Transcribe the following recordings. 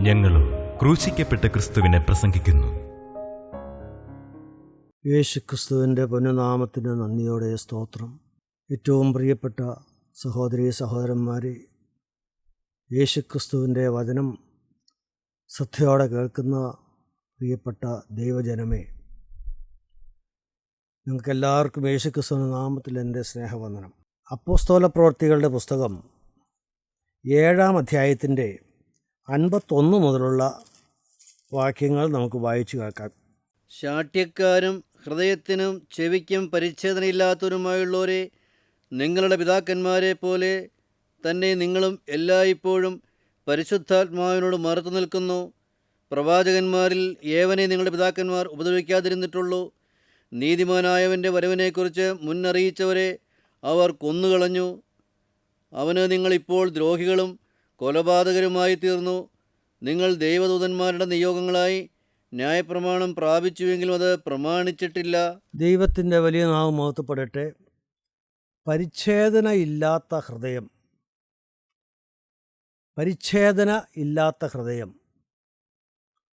ഞങ്ങളും ക്രൂശിക്കപ്പെട്ട ക്രിസ്തുവിനെ പ്രസംഗിക്കുന്നു. യേശുക്രിസ്തുവിൻ്റെ പുണ്യനാമത്തിന് നന്ദിയോടെ സ്തോത്രം. ഏറ്റവും പ്രിയപ്പെട്ട സഹോദരീ സഹോദരന്മാരെ, യേശുക്രിസ്തുവിൻ്റെ വചനം ശ്രദ്ധയോടെ കേൾക്കുന്ന പ്രിയപ്പെട്ട ദൈവജനമേ, നിങ്ങൾക്കെല്ലാവർക്കും യേശുക്രിസ്തുവിൻ്റെ നാമത്തിൽ എൻ്റെ സ്നേഹവന്ദനം. അപ്പോസ്തല പ്രവൃത്തികളുടെ പുസ്തകം 7-ാം അധ്യായത്തിൻ്റെ 51 മുതലുള്ള വാക്യങ്ങൾ നമുക്ക് വായിച്ചു കേൾക്കാം. ശാഠ്യക്കാരും ഹൃദയത്തിനും ചെവിക്കും പരിച്ഛേദനയില്ലാത്തവരുമായുള്ളവരെ, നിങ്ങളുടെ പിതാക്കന്മാരെ പോലെ തന്നെ നിങ്ങളും എല്ലായ്പ്പോഴും പരിശുദ്ധാത്മാവിനോട് മറുത്തു നിൽക്കുന്നു. പ്രവാചകന്മാരിൽ ഏവനെ നിങ്ങളുടെ പിതാക്കന്മാർ ഉപദ്രവിക്കാതിരുന്നിട്ടുള്ളൂ. നീതിമാനായവൻ്റെ വരവിനെക്കുറിച്ച് മുന്നറിയിച്ചവരെ അവർ കൊന്നുകളഞ്ഞു. അവന് നിങ്ങളിപ്പോൾ ദ്രോഹികളും കൊലപാതകരുമായി തീർന്നു. നിങ്ങൾ ദൈവദൂതന്മാരുടെ നിയോഗങ്ങളായി ന്യായപ്രമാണം പ്രാപിച്ചുവെങ്കിലും അത് പ്രമാണിച്ചിട്ടില്ല. ദൈവത്തിൻ്റെ വലിയ നാമം മഹത്വപ്പെടട്ടെ. പരിച്ഛേദന ഇല്ലാത്ത ഹൃദയം, പരിച്ഛേദന ഇല്ലാത്ത ഹൃദയം,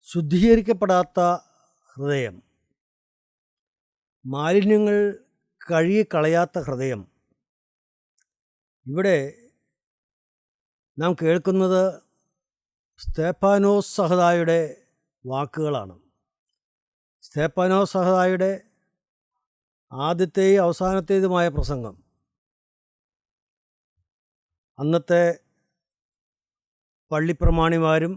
ശുദ്ധീകരിക്കപ്പെടാത്ത ഹൃദയം, മാലിന്യങ്ങൾ കഴുകിക്കളയാത്ത ഹൃദയം. ഇവിടെ നാം കേൾക്കുന്നത് സ്തേഫാനോസ് സഹദായുടെ വാക്കുകളാണ്. സ്തേഫാനോസ് സഹദായുടെ ആദ്യത്തെയും അവസാനത്തേതുമായ പ്രസംഗം. അന്നത്തെ പള്ളിപ്രമാണിമാരും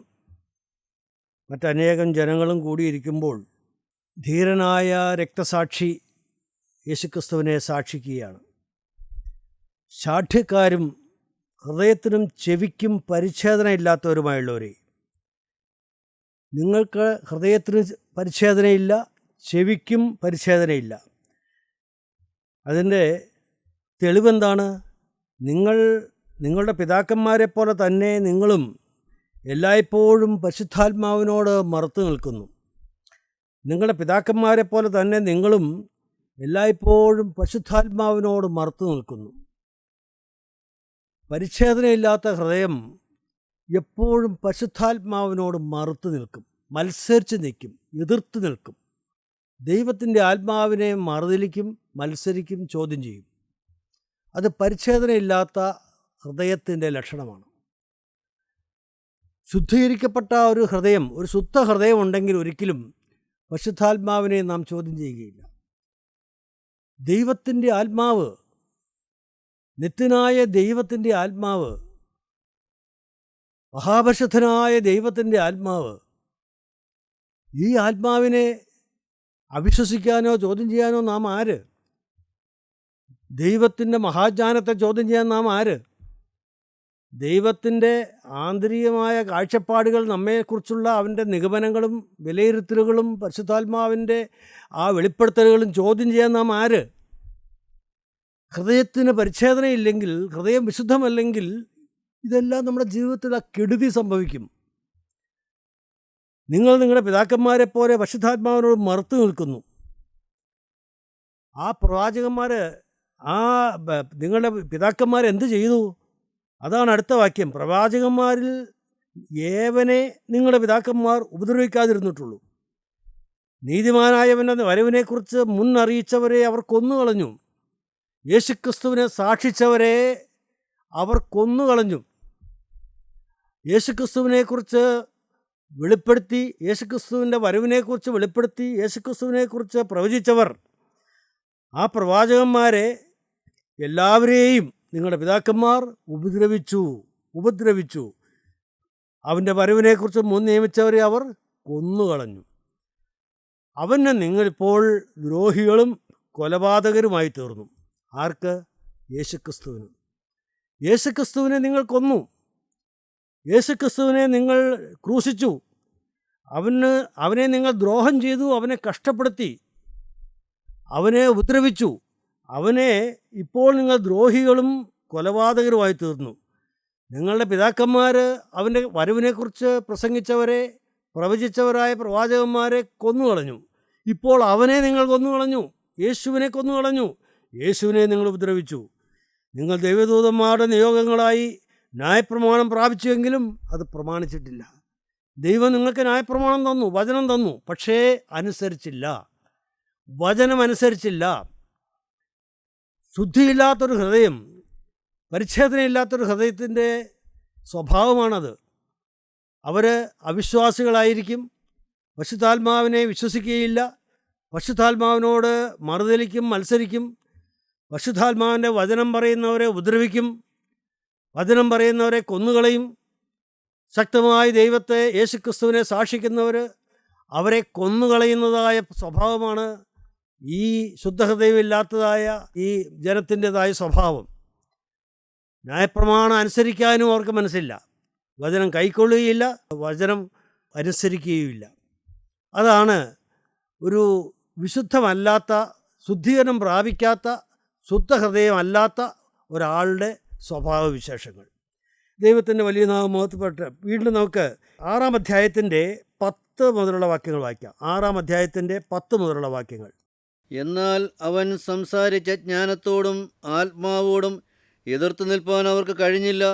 മറ്റനേകം ജനങ്ങളും കൂടിയിരിക്കുമ്പോൾ ധീരനായ രക്തസാക്ഷി യേശുക്രിസ്തുവിനെ സാക്ഷിക്കുകയാണ്. ശാഠ്യക്കാരും ഹൃദയത്തിനും ചെവിക്കും പരിച്ഛേദന ഇല്ലാത്തവരുമായുള്ളവരെ, നിങ്ങൾക്ക് ഹൃദയത്തിന് പരിച്ഛേദനയില്ല, ചെവിക്കും പരിച്ഛേദനയില്ല. അതിൻ്റെ തെളിവെന്താണ്? നിങ്ങളുടെ പിതാക്കന്മാരെ പോലെ തന്നെ നിങ്ങളും എല്ലായ്പ്പോഴും പരിശുദ്ധാത്മാവിനോട് മറുത്തു നിൽക്കുന്നു. നിങ്ങളുടെ പിതാക്കന്മാരെ പോലെ തന്നെ നിങ്ങളും എല്ലായ്പ്പോഴും പരിശുദ്ധാത്മാവിനോട് മറുത്തു നിൽക്കുന്നു. പരിച്ഛേദനയില്ലാത്ത ഹൃദയം എപ്പോഴും പരിശുദ്ധാത്മാവിനോട് മറുത്തു നിൽക്കും, മത്സരിച്ച് നിൽക്കും, എതിർത്ത് നിൽക്കും. ദൈവത്തിൻ്റെ ആത്മാവിനെ മറുതലിക്കും, മത്സരിക്കും, ചോദ്യം ചെയ്യും. അത് പരിച്ഛേദനയില്ലാത്ത ഹൃദയത്തിൻ്റെ ലക്ഷണമാണ്. ശുദ്ധീകരിക്കപ്പെട്ട ഒരു ഹൃദയം, ഒരു ശുദ്ധ ഹൃദയം ഉണ്ടെങ്കിൽ ഒരിക്കലും പരിശുദ്ധാത്മാവിനെ നാം ചോദ്യം ചെയ്യുകയില്ല. ദൈവത്തിൻ്റെ ആത്മാവ്, നിത്യനായ ദൈവത്തിൻ്റെ ആത്മാവ്, മഹാപരിശുദ്ധനായ ദൈവത്തിൻ്റെ ആത്മാവ്, ഈ ആത്മാവിനെ അവിശ്വസിക്കാനോ ചോദ്യം ചെയ്യാനോ നാം ആര്? ദൈവത്തിൻ്റെ മഹാജ്ഞാനത്തെ ചോദ്യം ചെയ്യാൻ നാം ആര്? ദൈവത്തിൻ്റെ ആന്തരികമായ കാഴ്ചപ്പാടുകൾ, നമ്മെക്കുറിച്ചുള്ള അവൻ്റെ നിഗമനങ്ങളും വിലയിരുത്തലുകളും പരിശുദ്ധാത്മാവിൻ്റെ ആ വെളിപ്പെടുത്തലുകളും ചോദ്യം ചെയ്യാൻ നാം ആര്? ഹൃദയത്തിന് പരിച്ഛേദനയില്ലെങ്കിൽ, ഹൃദയം വിശുദ്ധമല്ലെങ്കിൽ, ഇതെല്ലാം നമ്മുടെ ജീവിതത്തിൽ ആ കെടുതി സംഭവിക്കും. നിങ്ങൾ നിങ്ങളുടെ പിതാക്കന്മാരെ പോലെ പരിശുദ്ധാത്മാവിനോട് മറുത്തു നിൽക്കുന്നു. ആ പ്രവാചകന്മാർ, നിങ്ങളുടെ പിതാക്കന്മാർ എന്ത് ചെയ്തു? അതാണ് അടുത്ത വാക്യം. പ്രവാചകന്മാരിൽ ഏവനെ നിങ്ങളുടെ പിതാക്കന്മാർ ഉപദ്രവിക്കാതിരുന്നിട്ടുള്ളൂ. നീതിമാനായവൻ്റെ വരവിനെക്കുറിച്ച് മുന്നറിയിച്ചവരെ അവർ കൊന്നുകളഞ്ഞു. യേശുക്രിസ്തുവിനെ സാക്ഷിച്ചവരെ അവർ കൊന്നുകളഞ്ഞു. യേശുക്രിസ്തുവിനെക്കുറിച്ച് വെളിപ്പെടുത്തി, യേശുക്രിസ്തുവിൻ്റെ വരവിനെക്കുറിച്ച് വെളിപ്പെടുത്തി, യേശുക്രിസ്തുവിനെക്കുറിച്ച് പ്രവചിച്ചവർ, ആ പ്രവാചകന്മാരെ എല്ലാവരെയും നിങ്ങളുടെ പിതാക്കന്മാർ ഉപദ്രവിച്ചു. അവൻ്റെ വരവിനെക്കുറിച്ച് മുൻ നിയമിച്ചവരെ അവർ കൊന്നുകളഞ്ഞു. അവന് നിങ്ങളിപ്പോൾ ദ്രോഹികളും കൊലപാതകരുമായി തീർന്നു. ആർക്ക്? യേശുക്രിസ്തുവിന്. യേശുക്രിസ്തുവിനെ നിങ്ങൾ കൊന്നു. യേശുക്രിസ്തുവിനെ നിങ്ങൾ ക്രൂശിച്ചു. അവനെ നിങ്ങൾ ദ്രോഹം ചെയ്തു, അവനെ കഷ്ടപ്പെടുത്തി, അവനെ ഉപദ്രവിച്ചു. അവനെ ഇപ്പോൾ നിങ്ങൾ ദ്രോഹികളും കൊലപാതകരുമായി തീർന്നു. നിങ്ങളുടെ പിതാക്കന്മാർ അവൻ്റെ വരവിനെക്കുറിച്ച് പ്രസംഗിച്ചവരെ, പ്രവചിച്ചവരായ പ്രവാചകന്മാരെ കൊന്നുകളഞ്ഞു. ഇപ്പോൾ അവനെ നിങ്ങൾ കൊന്നുകളഞ്ഞു, യേശുവിനെ കൊന്നുകളഞ്ഞു. യേശുവിനെ നിങ്ങൾ ഉപദ്രവിച്ചു. നിങ്ങൾ ദൈവദൂതന്മാരുടെ നിയോഗങ്ങളായി ന്യായപ്രമാണം പ്രാപിച്ചുവെങ്കിലും അത് പ്രമാണിച്ചിട്ടില്ല. ദൈവം നിങ്ങൾക്ക് ന്യായപ്രമാണം തന്നു, വചനം തന്നു, പക്ഷേ അനുസരിച്ചില്ല. വചനം അനുസരിച്ചില്ല. ശുദ്ധിയില്ലാത്തൊരു ഹൃദയം, പരിച്ഛേദനയില്ലാത്തൊരു ഹൃദയത്തിൻ്റെ സ്വഭാവമാണത്. അവർ അവിശ്വാസികളായിരിക്കും, പരിശുദ്ധാത്മാവിനെ വിശ്വസിക്കുകയില്ല, പരിശുദ്ധാത്മാവിനോട് മറുതലിക്കും, മത്സരിക്കും, പരിശുദ്ധാത്മാവിൻ്റെ വചനം പറയുന്നവരെ ഉപദ്രവിക്കും, വചനം പറയുന്നവരെ കൊന്നുകളയും. ശക്തമായി ദൈവത്തെ, യേശുക്രിസ്തുവിനെ സാക്ഷിക്കുന്നവർ അവരെ കൊന്നുകളയുന്നതായ സ്വഭാവമാണ് ഈ ശുദ്ധഹൃദയമില്ലാത്തതായ ഈ ജനത്തിൻ്റെതായ സ്വഭാവം. ന്യായപ്രമാണം അനുസരിക്കാനും അവർക്ക് മനസ്സില്ല, വചനം കൈക്കൊള്ളുകയില്ല, വചനം അനുസരിക്കുകയുമില്ല. അതാണ് ഒരു വിശുദ്ധമല്ലാത്ത, ശുദ്ധീകരണം പ്രാപിക്കാത്ത, ശുദ്ധഹൃദയമല്ലാത്ത ഒരാളുടെ സ്വഭാവവിശേഷങ്ങൾ. ദൈവത്തിൻ്റെ വലിയ നാമം മഹത്വപ്പെട്ട് വീണ്ടും നമുക്ക് 6-ാം അധ്യായത്തിൻ്റെ 10 മുതലുള്ള വാക്യങ്ങൾ വായിക്കാം. 6-ാം അധ്യായത്തിൻ്റെ 10 മുതലുള്ള വാക്യങ്ങൾ. എന്നാൽ അവൻ സംസാരിച്ച ജ്ഞാനത്തോടും ആത്മാവോടും എതിർത്ത് നിൽപ്പാൻ അവർക്ക് കഴിഞ്ഞില്ല.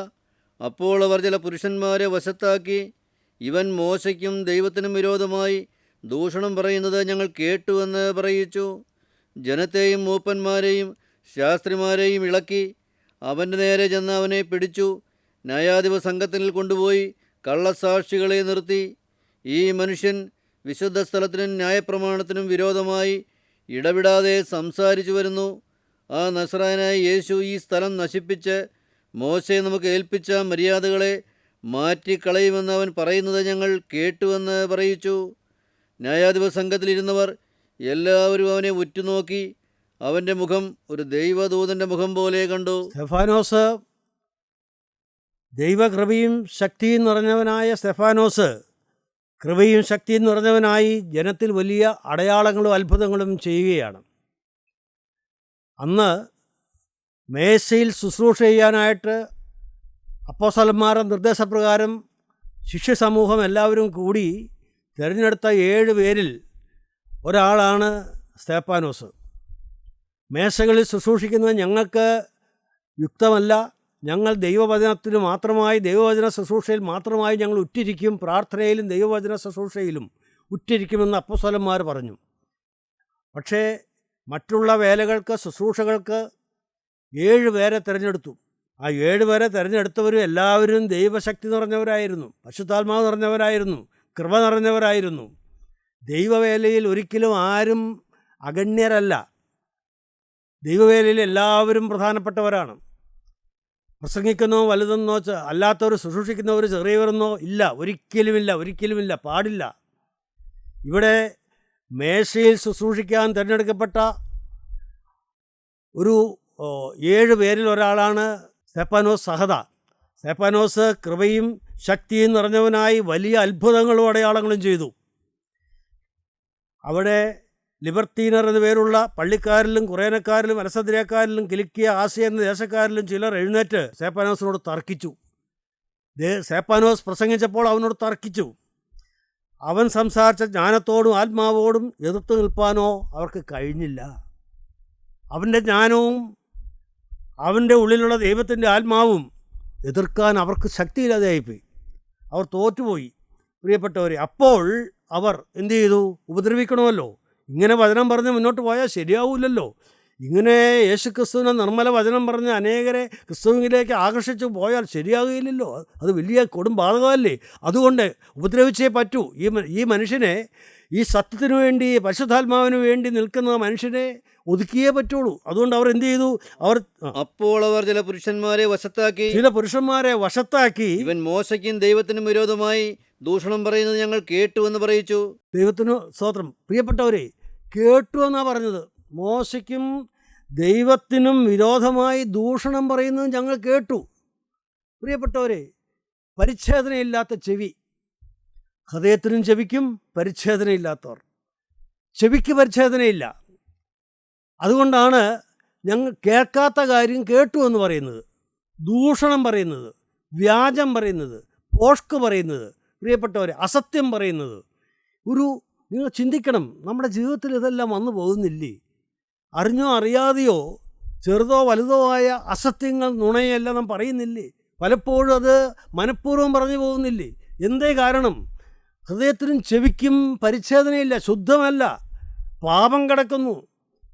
അപ്പോൾ അവർ ചില പുരുഷന്മാരെ വശത്താക്കി, ഇവൻ മോശയ്ക്കും ദൈവത്തിനും വിരോധമായി ദൂഷണം പറയുന്നത് ഞങ്ങൾ കേട്ടുവെന്ന് പറയിച്ചു. ജനത്തെയും മൂപ്പന്മാരെയും ശാസ്ത്രിമാരെയും ഇളക്കി അവൻ്റെ നേരെ ചെന്ന് അവനെ പിടിച്ചു ന്യായാധിപ സംഘത്തിൽ കൊണ്ടുപോയി കള്ളസാക്ഷികളെ നിർത്തി. ഈ മനുഷ്യൻ വിശുദ്ധ സ്ഥലത്തിനും ന്യായപ്രമാണത്തിനും വിരോധമായി ഇടവിടാതെ സംസാരിച്ചു വരുന്നു. ആ നസ്രായനായ യേശു ഈ സ്ഥലം നശിപ്പിച്ച് മോശെ നമുക്ക് ഏൽപ്പിച്ച മര്യാദകളെ മാറ്റിക്കളയുമെന്ന് അവൻ പറയുന്നത് ഞങ്ങൾ കേട്ടുവെന്ന് പറയിച്ചു. ന്യായാധിപ സംഘത്തിലിരുന്നവർ എല്ലാവരും അവനെ ഉറ്റുനോക്കി അവൻ്റെ മുഖം ഒരു ദൈവദൂതൻ്റെ മുഖം പോലെ കണ്ടു. സ്തെഫാനോസ്, ദൈവകൃപയും ശക്തിയും നിറഞ്ഞവനായ സ്തെഫാനോസ് കൃപയും ശക്തിയും നിറഞ്ഞവനായി ജനത്തിൽ വലിയ അടയാളങ്ങളും അത്ഭുതങ്ങളും ചെയ്യുകയാണ്. അന്ന് മേശയിൽ ശുശ്രൂഷ ചെയ്യാനായിട്ട് അപ്പോസ്തലന്മാരുടെ നിർദ്ദേശപ്രകാരം ശിഷ്യസമൂഹം എല്ലാവരും കൂടി തിരഞ്ഞെടുത്ത 7 പേരിൽ ഒരാളാണ് സ്തെഫാനോസ്. മേശകളിൽ ശുശ്രൂഷിക്കുന്നത് ഞങ്ങൾക്ക് യുക്തമല്ല, ഞങ്ങൾ ദൈവവചനത്തിന് മാത്രമായി, ദൈവവചന ശുശ്രൂഷയിൽ മാത്രമായി ഞങ്ങൾ ഉറ്റിരിക്കും, പ്രാർത്ഥനയിലും ദൈവവചന ശുശ്രൂഷയിലും ഉറ്റിരിക്കുമെന്ന് അപ്പോസ്തലന്മാർ പറഞ്ഞു. പക്ഷേ മറ്റുള്ള വേലകൾക്ക്, ശുശ്രൂഷകൾക്ക് 7 പേരെ തിരഞ്ഞെടുത്തു. ആ 7 പേരെ തിരഞ്ഞെടുത്തവരും എല്ലാവരും ദൈവശക്തി നിറഞ്ഞവരായിരുന്നു, പരിശുദ്ധാത്മാവ് നിറഞ്ഞവരായിരുന്നു, കൃപ നിറഞ്ഞവരായിരുന്നു. ദൈവവേലയിൽ ഒരിക്കലും ആരും അഗണ്യരല്ല. ദൈവവേലയിൽ എല്ലാവരും പ്രധാനപ്പെട്ടവരാണ്. പ്രസംഗിക്കുന്നോ വലുതെന്നോ അല്ലാത്തവർ, ശുശ്രൂഷിക്കുന്നവർ ചെറിയവരെന്നോ ഇല്ല, ഒരിക്കലുമില്ല, പാടില്ല. ഇവിടെ മേശയിൽ ശുശ്രൂഷിക്കാൻ തിരഞ്ഞെടുക്കപ്പെട്ട ഒരു 7 പേരിൽ ഒരാളാണ് സ്തെഫാനോസ് സഹദ. സ്തെഫാനോസ് കൃപയും ശക്തിയും നിറഞ്ഞവനായി വലിയ അത്ഭുതങ്ങളും അടയാളങ്ങളും ചെയ്തു. അവിടെ ലിബർത്തീനർ എന്നു പേരുള്ള പള്ളിക്കാരിലും കുറേനക്കാരിലും അലസദ്രക്കാരിലും കിലിക്കിയ, ആസിയ എന്ന ദേശക്കാരിലും ചിലർ എഴുന്നേറ്റ് സ്തെഫാനോസിനോട് തർക്കിച്ചു. സ്തെഫാനോസ് പ്രസംഗിച്ചപ്പോൾ അവനോട് തർക്കിച്ചു. അവൻ സംസാരിച്ച ജ്ഞാനത്തോടും ആത്മാവോടും എതിർത്ത് നിൽപ്പാനോ അവർക്ക് കഴിഞ്ഞില്ല. അവൻ്റെ ജ്ഞാനവും അവൻ്റെ ഉള്ളിലുള്ള ദൈവത്തിൻ്റെ ആത്മാവും എതിർക്കാൻ അവർക്ക് ശക്തിയില്ലാതെയായിപ്പോയി. അവർ തോറ്റുപോയി. പ്രിയപ്പെട്ടവരെ, അപ്പോൾ അവർ എന്തു ചെയ്തു? ഉപദ്രവിക്കണമല്ലോ. ഇങ്ങനെ വചനം പറഞ്ഞ് മുന്നോട്ട് പോയാൽ ശരിയാവില്ലല്ലോ. ഇങ്ങനെ യേശുക്രിസ്തുവിനെ നിർമ്മല വചനം പറഞ്ഞ് അനേകരെ ക്രിസ്തുവിലേക്ക് ആകർഷിച്ചു പോയാൽ ശരിയാകുകയില്ലല്ലോ. അത് വലിയ കൊടും ബാധകമല്ലേ. അതുകൊണ്ട് ഉപദ്രവിച്ചേ പറ്റൂ. ഈ മനുഷ്യനെ, ഈ സത്യത്തിനു വേണ്ടി, പരിശുദ്ധാത്മാവിന് വേണ്ടി നിൽക്കുന്ന മനുഷ്യനെ ഒതുക്കിയേ പറ്റുള്ളൂ. അതുകൊണ്ട് അവർ എന്ത് ചെയ്തു? അപ്പോൾ അവർ ചില പുരുഷന്മാരെ വശത്താക്കി ഇവൻ മോശയ്ക്കും ദൈവത്തിനും വിരോധമായി ദൂഷണം പറയുന്നത് ഞങ്ങൾ കേട്ടുവെന്ന് പറയിച്ചു. ദൈവത്തിന് സ്തോത്രം. പ്രിയപ്പെട്ടവരെ, കേട്ടു എന്നാണ് പറഞ്ഞത്. മോശയ്ക്കും ദൈവത്തിനും വിരോധമായി ദൂഷണം പറയുന്നത് ഞങ്ങൾ കേട്ടു. പ്രിയപ്പെട്ടവരെ, പരിച്ഛേദനയില്ലാത്ത ചെവി, ഹൃദയത്തിനും ചെവിക്കും പരിച്ഛേദനയില്ലാത്തവർ, ചെവിക്ക് പരിച്ഛേദനയില്ല. അതുകൊണ്ടാണ് ഞങ്ങൾ കേൾക്കാത്ത കാര്യം കേട്ടു എന്ന് പറയുന്നത്, ദൂഷണം പറയുന്നത്, വ്യാജം പറയുന്നത്, പോഷ്ക് പറയുന്നത്, പ്രിയപ്പെട്ടവരെ അസത്യം പറയുന്നത്. നിങ്ങൾ ചിന്തിക്കണം, നമ്മുടെ ജീവിതത്തിൽ ഇതെല്ലാം വന്നു പോകുന്നില്ലേ? അറിഞ്ഞോ അറിയാതെയോ ചെറുതോ വലുതോ ആയ അസത്യങ്ങൾ, നുണയെല്ലാം നാം പറയുന്നില്ലേ? പലപ്പോഴും അത് മനഃപൂർവ്വം പറഞ്ഞു പോകുന്നില്ലേ? എന്തേ കാരണം? ഹൃദയത്തിനും ചെവിക്കും പരിച്ഛേദനയില്ല, ശുദ്ധമല്ല, പാപം കിടക്കുന്നു.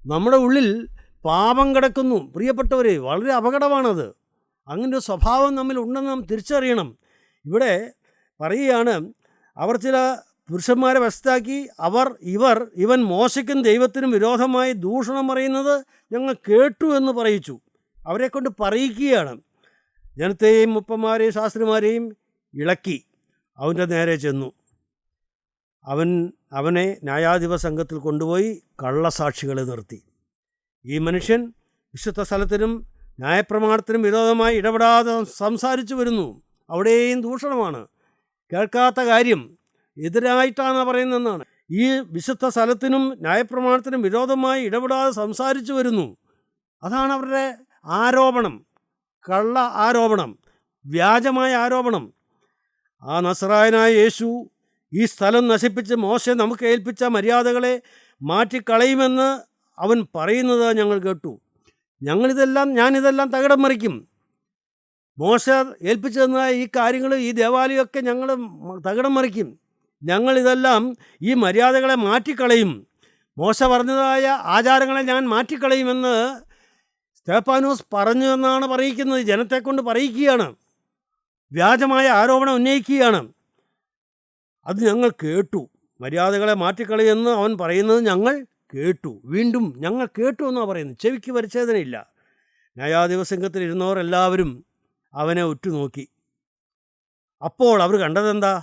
നമ്മുടെ ഉള്ളിൽ പാപം കിടക്കുന്നു. പ്രിയപ്പെട്ടവരെ, വളരെ അപകടമാണത്. അങ്ങനെ ഒരു സ്വഭാവം നമ്മിൽ ഉണ്ടെന്ന് നാം തിരിച്ചറിയണം. ഇവിടെ പറയുകയാണ്, അവർ ചില പുരുഷന്മാരെ വശത്താക്കി ഇവൻ മോശയ്ക്കും ദൈവത്തിനും വിരോധമായി ദൂഷണം പറയുന്നത് ഞങ്ങൾ കേട്ടു എന്ന് പറയിച്ചു. അവരെ കൊണ്ട് പറയിക്കുകയാണ്. ജനത്തെയും മുപ്പന്മാരെയും ശാസ്ത്രിമാരെയും ഇളക്കി അവൻ്റെ നേരെ ചെന്നു. അവനെ ന്യായാധിപ സംഘത്തിൽ കൊണ്ടുപോയി കള്ളസാക്ഷികളെ നിർത്തി. ഈ മനുഷ്യൻ വിശുദ്ധ സ്ഥലത്തിനും ന്യായപ്രമാണത്തിനും വിരോധമായി ഇടപെടാതെ സംസാരിച്ചു വരുന്നു. അവിടെയും ദൂഷണമാണ്. കേൾക്കാത്ത കാര്യം എതിരായിട്ടാണ് പറയുന്നതെന്നാണ്. ഈ വിശുദ്ധ സ്ഥലത്തിനും ന്യായപ്രമാണത്തിനും വിരോധമായി ഇടപെടാതെ സംസാരിച്ചു വരുന്നു. അതാണ് അവരുടെ ആരോപണം, കള്ള ആരോപണം, വ്യാജമായ ആരോപണം. ആ നസറായനായ യേശു ഈ സ്ഥലം നശിപ്പിച്ച് മോശെ നമുക്ക് ഏൽപ്പിച്ച മര്യാദകളെ മാറ്റിക്കളയുമെന്ന് അവൻ പറയുന്നത് ഞങ്ങൾ കേട്ടു. ഞാനിതെല്ലാം തകിടം മറിക്കും. മോശ ഏൽപ്പിച്ചു തന്ന ഈ കാര്യങ്ങൾ, ഈ ദേവാലയമൊക്കെ ഞങ്ങൾ തകിടം മറിക്കും. ഞങ്ങളിതെല്ലാം, ഈ മര്യാദകളെ മാറ്റിക്കളയും. മോശ പറഞ്ഞതായ ആചാരങ്ങളെ ഞാൻ മാറ്റിക്കളയുമെന്ന് സ്തേഫാനോസ് പറഞ്ഞു എന്നാണ് പറയിക്കുന്നത്. ജനത്തെക്കൊണ്ട് പറയിക്കുകയാണ്, വ്യാജമായ ആരോപണം ഉന്നയിക്കുകയാണ്. അത് ഞങ്ങൾ കേട്ടു. മര്യാദകളെ മാറ്റിക്കളയുമെന്ന് അവൻ പറയുന്നത് ഞങ്ങൾ കേട്ടു. വീണ്ടും ഞങ്ങൾ കേട്ടു എന്നാണ് പറയുന്നത്. ചെവിക്ക് പരിച്ഛേദനയില്ല. ന്യായാധിപസംഘത്തിൽ ഇരുന്നവർ എല്ലാവരും അവനെ ഉറ്റുനോക്കി. അപ്പോൾ അവർ കണ്ടതെന്താ?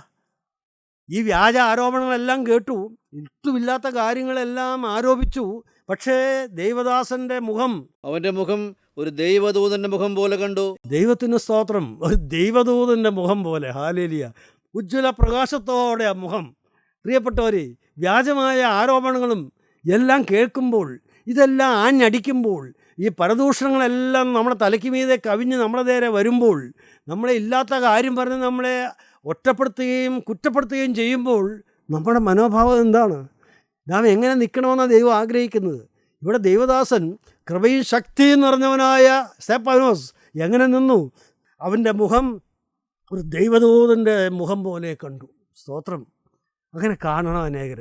ഈ വ്യാജ ആരോപണങ്ങളെല്ലാം കേട്ടു, ഇട്ടുമില്ലാത്ത കാര്യങ്ങളെല്ലാം ആരോപിച്ചു. പക്ഷേ ദൈവദാസൻ്റെ മുഖം, അവൻ്റെ മുഖം ഒരു ദൈവദൂതൻ്റെ മുഖം പോലെ കണ്ടു. ദൈവത്തിന് സ്തോത്രം, ഒരു ദൈവദൂതൻ്റെ മുഖം പോലെ. ഹല്ലേലൂയ! ഉജ്ജ്വല പ്രകാശത്തോടെ ആ മുഖം. പ്രിയപ്പെട്ടവരെ, വ്യാജമായ ആരോപണങ്ങളും എല്ലാം കേൾക്കുമ്പോൾ, ഇതെല്ലാം ആഞ്ഞടിക്കുമ്പോൾ, ഈ പരദൂഷണങ്ങളെല്ലാം നമ്മുടെ തലയ്ക്ക് മീതെ കവിഞ്ഞ് നമ്മളെ നേരെ വരുമ്പോൾ, നമ്മളെ ഇല്ലാത്ത കാര്യം പറഞ്ഞ് നമ്മളെ ഒറ്റപ്പെടുത്തുകയും കുറ്റപ്പെടുത്തുകയും ചെയ്യുമ്പോൾ നമ്മുടെ മനോഭാവം എന്താണ്? നാം എങ്ങനെ നിൽക്കണമെന്നാണ് ദൈവം ആഗ്രഹിക്കുന്നത്. ഇവിടെ ദൈവദാസൻ കൃപയും ശക്തിയും നിറഞ്ഞവനായ സ്തേഫാനോസ് എങ്ങനെ നിന്നു? അവൻ്റെ മുഖം ഒരു ദൈവദൂതൻ്റെ മുഖം പോലെ കണ്ടു. സ്തോത്രം! അങ്ങനെ കാണണം അനേകർ.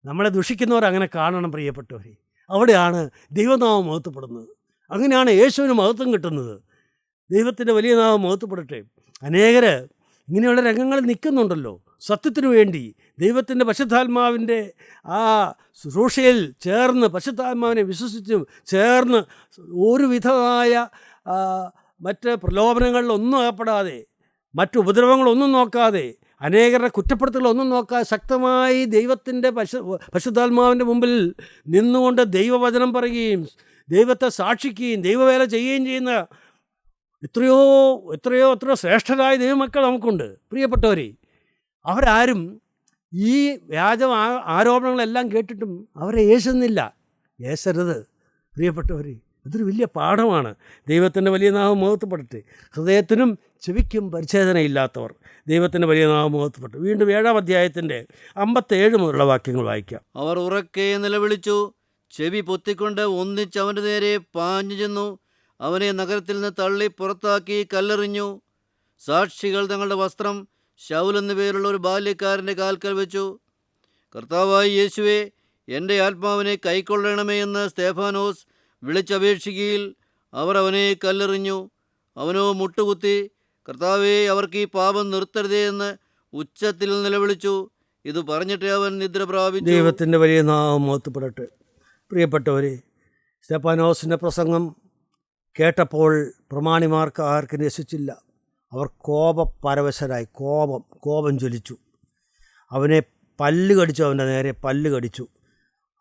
നമ്മളെ ദുഷിക്കുന്നവർ അങ്ങനെ കാണണം പ്രിയപ്പെട്ടവരെ. അവിടെയാണ് ദൈവനാമം മഹത്വപ്പെടുന്നത്. അങ്ങനെയാണ് യേശുവിന് മഹത്വം കിട്ടുന്നത്. ദൈവത്തിൻ്റെ വലിയ നാമം മഹത്വപ്പെടട്ടെ. അനേകർ ഇങ്ങനെയുള്ള രംഗങ്ങളിൽ നിൽക്കുന്നുണ്ടല്ലോ, സത്യത്തിനു വേണ്ടി ദൈവത്തിൻ്റെ പരിശുദ്ധാത്മാവിൻ്റെ ആ ശുശ്രൂഷയിൽ ചേർന്ന്, പരിശുദ്ധാത്മാവിനെ വിശ്വസിച്ച് ചേർന്ന്, ഒരു വിധമായ മറ്റ് പ്രലോഭനങ്ങളിലൊന്നും അകപ്പെടാതെ, മറ്റു ഉപദ്രവങ്ങളൊന്നും നോക്കാതെ, അനേകരുടെ കുറ്റപ്പെടുത്തലൊന്നും നോക്കാതെ ശക്തമായി ദൈവത്തിൻ്റെ പരിശുദ്ധാത്മാവിൻ്റെ മുമ്പിൽ നിന്നുകൊണ്ട് ദൈവവചനം പറയുകയും ദൈവത്തെ സാക്ഷിക്കുകയും ദൈവവേല ചെയ്യുകയും ചെയ്യുന്ന എത്രയോ ശ്രേഷ്ഠരായ ദൈവമക്കൾ നമുക്കുണ്ട് പ്രിയപ്പെട്ടവരെ. അവരാരും ഈ വ്യാജ ആരോപണങ്ങളെല്ലാം കേട്ടിട്ടും അവരെ ഏശുന്നില്ല. ഏശരുത് പ്രിയപ്പെട്ടവരെ. അതൊരു വലിയ പാഠമാണ്. ദൈവത്തിൻ്റെ വലിയ നാമം മഹത്വപ്പെടട്ടെ. ഹൃദയത്തിനും ചെവിക്കും പരിച്ഛേദനയില്ലാത്തവർ ദൈവത്തിൻ്റെ വലിയ നാമം മഹത്വപ്പെട്ടു. വീണ്ടും 7-ാം അധ്യായത്തിൻ്റെ 57 മുതലുള്ള വാക്യങ്ങൾ വായിക്കാം. അവർ ഉറക്കെ നിലവിളിച്ചു, ചെവി പൊത്തിക്കൊണ്ട് ഒന്നിച്ച് അവൻ്റെ നേരെ പാഞ്ഞു ചെന്നു. അവനെ നഗരത്തിൽ നിന്ന് തള്ളി പുറത്താക്കി കല്ലെറിഞ്ഞു. സാക്ഷികൾ തങ്ങളുടെ വസ്ത്രം ശൗൽ എന്നു പേരുള്ള ഒരു ബാല്യക്കാരൻ്റെ കാൽക്കൽ വെച്ചു. കർത്താവായ യേശുവേ, എൻ്റെ ആത്മാവിനെ കൈക്കൊള്ളണമേ എന്ന് സ്തേഫാനോസ് വിളിച്ചപേക്ഷിക്കയിൽ അവർ അവനെ കല്ലെറിഞ്ഞു. അവനോ മുട്ടുകുത്തി, കർത്താവേ, അവർക്ക് ഈ പാപം നിർത്തരുതേ എന്ന് ഉച്ചത്തിൽ നിലവിളിച്ചു. ഇത് പറഞ്ഞിട്ട് അവൻ നിദ്ര പ്രാപിച്ചു. ദൈവത്തിൻ്റെ വലിയ നാമം മഹത്വപ്പെടട്ടെ. പ്രിയപ്പെട്ടവരെ, സ്തേഫാനോസിൻ്റെ പ്രസംഗം കേട്ടപ്പോൾ പ്രമാണിമാർക്ക് ആർക്കും രസിച്ചില്ല. അവർ കോപപരവശരായി, കോപം ജ്വലിച്ചു. അവനെ പല്ല് കടിച്ചു, അവൻ്റെ നേരെ പല്ല് കടിച്ചു.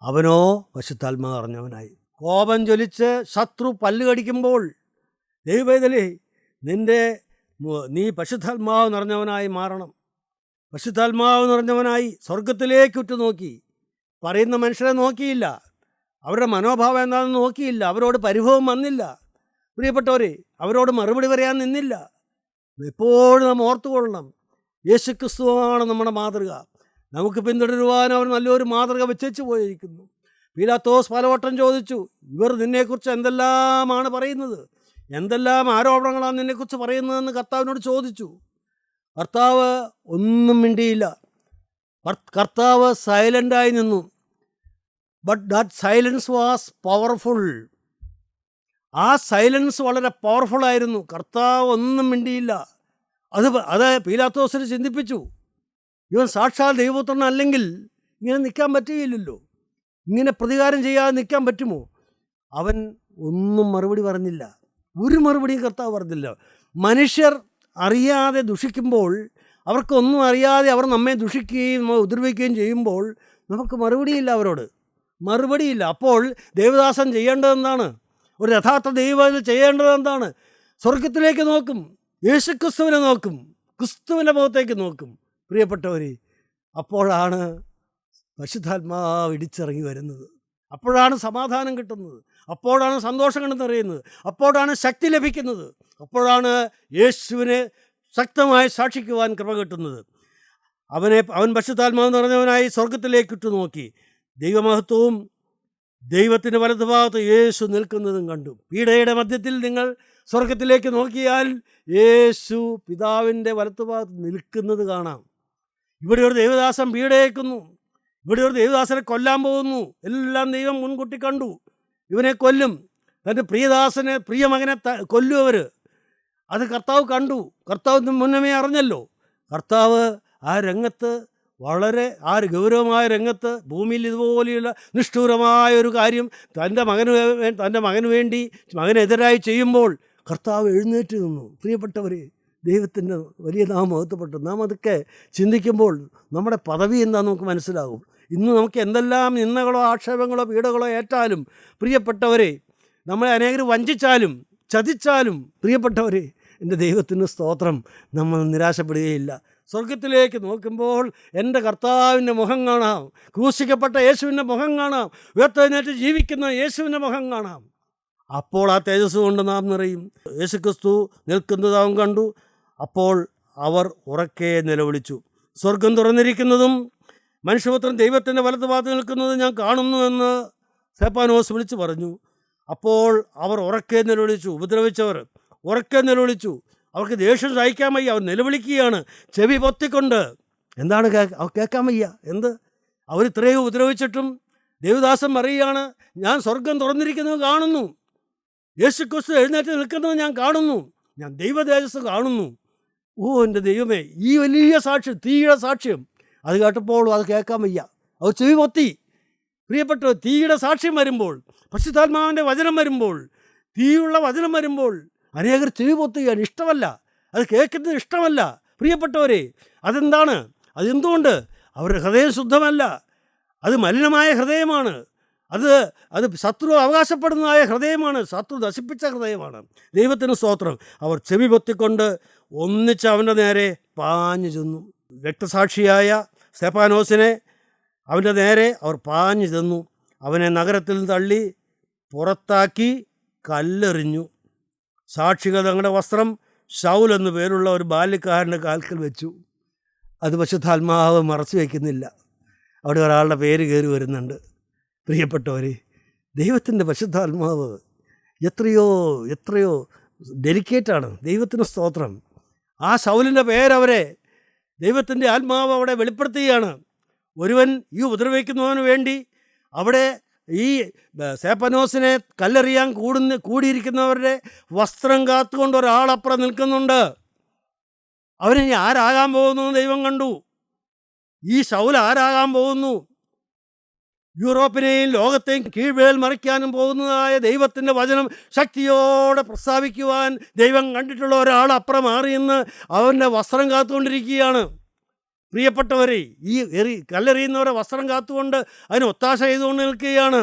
അവനോ പരിശുദ്ധാത്മാവ് അറിഞ്ഞവനായി. കോപം ജ്വലിച്ച് ശത്രു പല്ല് കടിക്കുമ്പോൾ ദൈവവേദലേ, നീ പരിശുദ്ധാത്മാവ് നിറഞ്ഞവനായി മാറണം. പരിശുദ്ധാത്മാവ് നിറഞ്ഞവനായി സ്വർഗത്തിലേക്ക് ഉറ്റുനോക്കി. പറയുന്ന മനുഷ്യരെ നോക്കിയില്ല, അവരുടെ മനോഭാവം എന്താണെന്ന് നോക്കിയില്ല, അവരോട് പരിഭവം വന്നില്ല. പ്രിയപ്പെട്ടവരെ, അവരോട് മറുപടി പറയാൻ നിന്നില്ല. എപ്പോഴും നാം ഓർത്തുകൊള്ളണം, യേശുക്രിസ്തുവാണ് നമ്മുടെ മാതൃക. നമുക്ക് പിന്തുടരുവാൻ അവർ നല്ലൊരു മാതൃക വെച്ചു പോയിരിക്കുന്നു. പീലാത്തോസ് പലവട്ടം ചോദിച്ചു, ഇവർ നിന്നെക്കുറിച്ച് എന്തെല്ലാമാണ് പറയുന്നത്, എന്തെല്ലാം ആരോപണങ്ങളാണ് നിന്നെക്കുറിച്ച് പറയുന്നതെന്ന് കർത്താവിനോട് ചോദിച്ചു. കർത്താവ് ഒന്നും മിണ്ടിയില്ല. കർത്താവ് സൈലൻ്റായി നിന്നു. But that silence was powerful. ആ സൈലൻസ് വളരെ പവർഫുള്ളായിരുന്നു. കർത്താവ് ഒന്നും മിണ്ടിയില്ല. അത് പീലാത്തോസിനെ ചിന്തിപ്പിച്ചു. ഇവൻ സാക്ഷാൽ ദൈവപുത്രൻ അല്ലെങ്കിൽ ഇങ്ങനെ നിൽക്കാൻ പറ്റുകയില്ലല്ലോ, ഇങ്ങനെ പ്രതികാരം ചെയ്യാതെ നിൽക്കാൻ പറ്റുമോ? അവൻ ഒന്നും മറുപടി പറഞ്ഞില്ല. ഒരു മറുപടിയും കർത്താവ് പറഞ്ഞില്ല. മനുഷ്യർ അറിയാതെ ദുഷിക്കുമ്പോൾ, അവർക്കൊന്നും അറിയാതെ അവർ നമ്മെ ദുഷിക്കുകയും ഉപദ്രവിക്കുകയും ചെയ്യുമ്പോൾ നമുക്ക് മറുപടിയില്ല, അവരോട് മറുപടിയില്ല. അപ്പോൾ ദേവദാസൻ ചെയ്യേണ്ടതെന്താണ്? ഒരു യഥാർത്ഥ ദൈവം ചെയ്യേണ്ടതെന്താണ്? സ്വർഗത്തിലേക്ക് നോക്കും, യേശുക്രിസ്തുവിനെ നോക്കും, ക്രിസ്തുവിൻ്റെ മുഖത്തേക്ക് നോക്കും. പ്രിയപ്പെട്ടവരെ, അപ്പോഴാണ് പരിശുദ്ധാത്മാവ് ഇടിച്ചിറങ്ങി വരുന്നത്. അപ്പോഴാണ് സമാധാനം കിട്ടുന്നത്. അപ്പോഴാണ് സന്തോഷം കണ്ടെന്നറിയുന്നത്. അപ്പോഴാണ് ശക്തി ലഭിക്കുന്നത്. അപ്പോഴാണ് യേശുവിനെ ശക്തമായി സാക്ഷിക്കുവാൻ കൃപ കിട്ടുന്നത്. അവൻ പരിശുദ്ധാത്മാവ് നിറഞ്ഞവനായി സ്വർഗത്തിലേക്ക് ഇട്ടു നോക്കി. ദൈവമഹത്വവും ദൈവത്തിൻ്റെ വലതുഭാഗത്ത് യേശു നിൽക്കുന്നതും കണ്ടു. പീഡയുടെ മധ്യത്തിൽ നിങ്ങൾ സ്വർഗത്തിലേക്ക് നോക്കിയാൽ യേശു പിതാവിൻ്റെ വലത്തുഭാഗത്ത് നിൽക്കുന്നത് കാണാം. ഇവിടെ ഒരു ദൈവദാസൻ പീഡയേക്കുന്നു. ഇവിടെ ഒരു ദൈവദാസനെ കൊല്ലാൻ പോകുന്നു. എല്ലാം ദൈവം മുൻകൂട്ടി കണ്ടു. ഇവനെ കൊല്ലും, തൻ്റെ പ്രിയദാസനെ, പ്രിയമകനെ കൊല്ലും അവർ. അത് കർത്താവ് കണ്ടു. കർത്താവ് മുന്നമേ അറിഞ്ഞല്ലോ. കർത്താവ് ആ രംഗത്ത്, വളരെ ആ ഗൗരവമായ രംഗത്ത്, ഭൂമിയിൽ ഇതുപോലെയുള്ള നിഷ്ഠൂരമായ ഒരു കാര്യം തൻ്റെ മകന് വേണ്ടി മകനെതിരായി ചെയ്യുമ്പോൾ കർത്താവ് എഴുന്നേറ്റ് നിന്നു. പ്രിയപ്പെട്ടവരെ, ദൈവത്തിൻ്റെ വലിയ നാം മഹത്വപ്പെട്ടു. നാം അതൊക്കെ ചിന്തിക്കുമ്പോൾ നമ്മുടെ പദവി എന്താണെന്ന് നമുക്ക് മനസ്സിലാകും. ഇന്ന് നമുക്ക് എന്തെല്ലാം നിന്ദകളോ ആക്ഷേപങ്ങളോ പീഡകളോ ഏറ്റാലും, പ്രിയപ്പെട്ടവരെ, നമ്മളെ അനേകർ വഞ്ചിച്ചാലും ചതിച്ചാലും, പ്രിയപ്പെട്ടവരെ, എൻ്റെ ദൈവത്തിന് സ്തോത്രം, നമ്മൾ നിരാശപ്പെടുകയില്ല. സ്വർഗത്തിലേക്ക് നോക്കുമ്പോൾ എൻ്റെ കർത്താവിൻ്റെ മുഖം കാണാം. ക്രൂശിക്കപ്പെട്ട യേശുവിൻ്റെ മുഖം കാണാം. ഉയർത്തെഴുന്നേറ്റ് ജീവിക്കുന്ന യേശുവിൻ്റെ മുഖം കാണാം. അപ്പോൾ ആ തേജസ് കൊണ്ട് നാം നിറയും. യേശുക്രിസ്തു നിൽക്കുന്നത് അവൻ കണ്ടു. അപ്പോൾ അവർ ഉറക്കെ നിലവിളിച്ചു, സ്വർഗം തുറന്നിരിക്കുന്നതും മനുഷ്യപുത്രൻ ദൈവത്തിൻ്റെ വലതുഭാഗത്ത് നിൽക്കുന്നതും ഞാൻ കാണുന്നുവെന്ന് സ്തെഫാനോസ് വിളിച്ചു പറഞ്ഞു. അപ്പോൾ അവർ ഉറക്കെ നിലവിളിച്ചു. ഉപദ്രവിച്ചവർ ഉറക്കെ നിലവിളിച്ചു. അവർക്ക് ദേഷ്യം സഹിക്കാൻ വയ്യ. അവർ നിലവിളിക്കുകയാണ്, ചെവി പൊത്തിക്കൊണ്ട്. എന്താണ് കേൾക്കാൻ വയ്യ? എന്ത്? അവർ ഇത്രയും ഉപദ്രവിച്ചിട്ടും ദേവദാസൻ പറയുകയാണ്, ഞാൻ സ്വർഗം തുറന്നിരിക്കുന്നത് കാണുന്നു, യേശുക്രിസ്തു എഴുന്നേറ്റ് നിൽക്കുന്നത് ഞാൻ കാണുന്നു, ഞാൻ ദൈവതേജസ് കാണുന്നു. ഓ എൻ്റെ ദൈവമേ, ഈ വലിയ സാക്ഷ്യം, തീയുടെ സാക്ഷ്യം, അത് കേട്ടപ്പോൾ അത് കേൾക്കാൻ വയ്യ. അവർ ചെവി പൊത്തി. പ്രിയപ്പെട്ട, തീയുടെ സാക്ഷ്യം വരുമ്പോൾ, പരിശുദ്ധാത്മാവിൻ്റെ വചനം വരുമ്പോൾ, തീയുള്ള വചനം വരുമ്പോൾ അനേകർ ചെവി പൊത്തുകയാണ്. ഇഷ്ടമല്ല, അത് കേൾക്കുന്നത് ഇഷ്ടമല്ല. പ്രിയപ്പെട്ടവരെ, അതെന്താണ്? അതെന്തുകൊണ്ട്? അവരുടെ ഹൃദയം ശുദ്ധമല്ല. അത് മലിനമായ ഹൃദയമാണ്. അത് ശത്രു അവകാശപ്പെടുന്നതായ ഹൃദയമാണ്. ശത്രു നശിപ്പിച്ച ഹൃദയമാണ്. ദൈവത്തിന് സ്തോത്രം. അവർ ചെവി പൊത്തിക്കൊണ്ട് ഒന്നിച്ച് അവൻ്റെ നേരെ പാഞ്ഞു ചെന്നു. രക്തസാക്ഷിയായ സ്തെഫാനോസിനെ അവൻ്റെ നേരെ അവർ പാഞ്ഞു ചെന്നു. അവനെ നഗരത്തിൽ തള്ളി പുറത്താക്കി കല്ലെറിഞ്ഞു. സാക്ഷികൾ തങ്ങളുടെ വസ്ത്രം ശൗൽ എന്നു പേരുള്ള ഒരു ബാല്യക്കാരൻ്റെ കാൽക്കൽ വെച്ചു. അത് പരിശുദ്ധാത്മാവ് മറച്ചു വയ്ക്കുന്നില്ല. അവിടെ ഒരാളുടെ പേര് കയറി വരുന്നുണ്ട്. പ്രിയപ്പെട്ടവരെ, ദൈവത്തിൻ്റെ പരിശുദ്ധാത്മാവ് എത്രയോ ഡെലിക്കേറ്റാണ്. ദൈവത്തിന് സ്തോത്രം. ആ ശൗലിൻ്റെ പേരവരെ ദൈവത്തിൻ്റെ ആത്മാവ് അവിടെ വെളിപ്പെടുത്തുകയാണ്. ഒരുവൻ ഈ ഉപദ്രവിക്കുന്നവന് വേണ്ടി അവിടെ ഈ സ്തെഫാനോസിനെ കല്ലെറിയാൻ കൂടിയിരിക്കുന്നവരുടെ വസ്ത്രം കാത്തുകൊണ്ട് ഒരാളപ്പുറം നിൽക്കുന്നുണ്ട്. അവന് ആരാകാൻ പോകുന്നു ദൈവം കണ്ടു. ഈ ശൗൽ ആരാകാൻ പോകുന്നു? യൂറോപ്പിനെയും ലോകത്തെയും കീഴ്വേൽ മറിക്കാനും പോകുന്നതായ ദൈവത്തിൻ്റെ വചനം ശക്തിയോടെ പ്രസ്താവിക്കുവാൻ ദൈവം കണ്ടിട്ടുള്ള ഒരാൾ അപ്പുറം മാറിയെന്ന് അവൻ്റെ വസ്ത്രം കാത്തുകൊണ്ടിരിക്കുകയാണ്. പ്രിയപ്പെട്ടവരെ, ഈ കല്ലെറിയുന്നവരെ വസ്ത്രം കാത്തുകൊണ്ട് അതിന് ഒത്താശ ചെയ്തുകൊണ്ട് നിൽക്കുകയാണ്.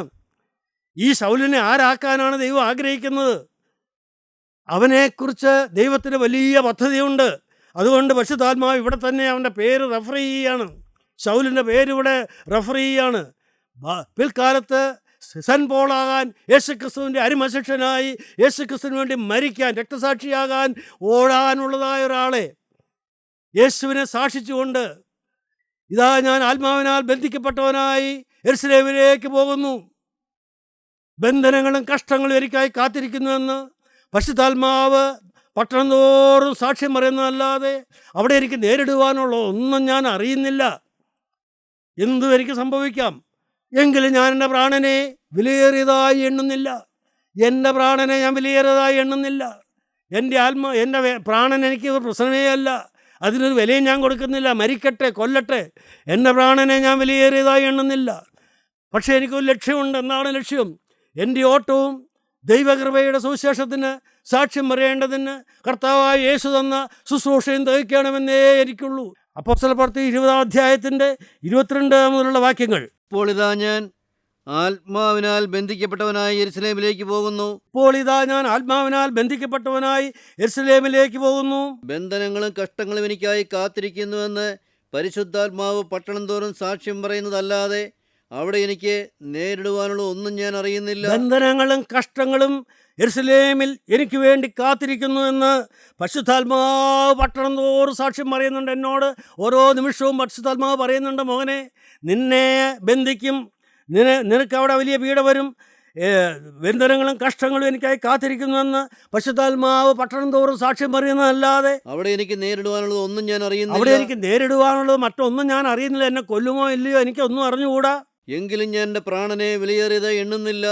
ഈ ശൗലിനെ ആരാക്കാനാണ് ദൈവം ആഗ്രഹിക്കുന്നത്? അവനെക്കുറിച്ച് ദൈവത്തിന് വലിയ പദ്ധതിയുണ്ട്. അതുകൊണ്ട് പരിശുദ്ധാത്മാവ് ഇവിടെ തന്നെ അവൻ്റെ പേര് റെഫർ ചെയ്യുകയാണ്. ശൗലിൻ്റെ പേരിവിടെ റെഫർ ചെയ്യുകയാണ്. പിൽക്കാലത്ത് സെൻ പോളാകാൻ, യേശുക്രിസ്തുവിൻ്റെ അരിമശിഷ്യനായി യേശുക്രിസ്തുവിന് വേണ്ടി മരിക്കാൻ, രക്തസാക്ഷിയാകാൻ ഓടാനുള്ളതായ ഒരാളെ യേശുവിനെ സാക്ഷിച്ചുകൊണ്ട്, ഇതാ ഞാൻ ആത്മാവിനാൽ ബന്ധിക്കപ്പെട്ടവനായി യെരുശലേമിലേക്ക് പോകുന്നു, ബന്ധനങ്ങളും കഷ്ടങ്ങളും എനിക്കായി കാത്തിരിക്കുന്നുവെന്ന് പരിശുദ്ധാത്മാവ് പട്ടണം തോറും സാക്ഷ്യം പറയുന്നതല്ലാതെ അവിടെ എനിക്ക് നേരിടുവാനുള്ള ഒന്നും ഞാൻ അറിയുന്നില്ല. എന്തും എനിക്ക് സംഭവിക്കാം. എങ്കിലും ഞാൻ എൻ്റെ പ്രാണനെ വിലയേറിയതായി എണ്ണുന്നില്ല. എൻ്റെ പ്രാണനെ ഞാൻ വിലയേറിയതായി എണ്ണുന്നില്ല. എൻ്റെ പ്രാണൻ എനിക്ക് പ്രശ്നമേ അല്ല. അതിനൊരു വിലയും ഞാൻ കൊടുക്കുന്നില്ല. മരിക്കട്ടെ, കൊല്ലട്ടെ, എൻ്റെ പ്രാണനെ ഞാൻ വിലയേറിയതായി എണ്ണുന്നില്ല. പക്ഷേ എനിക്കൊരു ലക്ഷ്യമുണ്ട്. എന്താണ് ലക്ഷ്യം? എൻ്റെ ഓട്ടവും ദൈവകൃപയുടെ സുവിശേഷത്തിന് സാക്ഷ്യം പറയേണ്ടതിന് കർത്താവായ യേശു തന്ന ശുശ്രൂഷയും തികയ്ക്കണമെന്നേ എനിക്കുള്ളൂ. അപ്പോസ്തലപ്രവൃത്തി 20-ാം അധ്യായത്തിൻ്റെ 22 മുതലുള്ള വാക്യങ്ങൾ. ഇപ്പോൾ ഇതാ ഞാൻ ആത്മാവിനാൽ ബന്ധിക്കപ്പെട്ടവനായി യെരുശലേമിലേക്ക് പോകുന്നു. ഇപ്പോൾ ഇതാ ഞാൻ ആത്മാവിനാൽ ബന്ധിക്കപ്പെട്ടവനായി യെരുശലേമിലേക്ക് പോകുന്നു. ബന്ധനങ്ങളും കഷ്ടങ്ങളും എനിക്കായി കാത്തിരിക്കുന്നുവെന്ന് പരിശുദ്ധാത്മാവ് പട്ടണം തോറും സാക്ഷ്യം പറയുന്നതല്ലാതെ അവിടെ എനിക്ക് നേരിടുവാനുള്ള ഒന്നും ഞാൻ അറിയുന്നില്ല. ബന്ധനങ്ങളും കഷ്ടങ്ങളും യെരുശലേമിൽ എനിക്ക് വേണ്ടി കാത്തിരിക്കുന്നു എന്ന് പരിശുദ്ധാത്മാവ് പട്ടണം തോറും സാക്ഷ്യം പറയുന്നുണ്ട്. എന്നോട് ഓരോ നിമിഷവും പരിശുദ്ധാത്മാവ് പറയുന്നുണ്ട്, മോനെ, നിന്നെ ബന്ധിക്കും, നിനക്ക് അവിടെ വലിയ പീഡ വരും, ബന്ധനങ്ങളും കഷ്ടങ്ങളും എനിക്കായി കാത്തിരിക്കുന്നുവെന്ന് പരിശുദ്ധാത്മാവ് പട്ടണം തോറും സാക്ഷ്യം പറയുന്നതല്ലാതെ അവിടെ എനിക്ക് നേരിടുവാനുള്ളത് ഒന്നും ഞാൻ അറിയുന്നില്ല. അവിടെ എനിക്ക് നേരിടുവാനുള്ളത് മറ്റൊന്നും ഞാൻ അറിയുന്നില്ല. എന്നെ കൊല്ലുമോ ഇല്ലയോ എനിക്കൊന്നും അറിഞ്ഞുകൂടാ. എങ്കിലും ഞാൻ എൻ്റെ പ്രാണനെ വിലയേറിയതായി എണ്ണുന്നില്ല.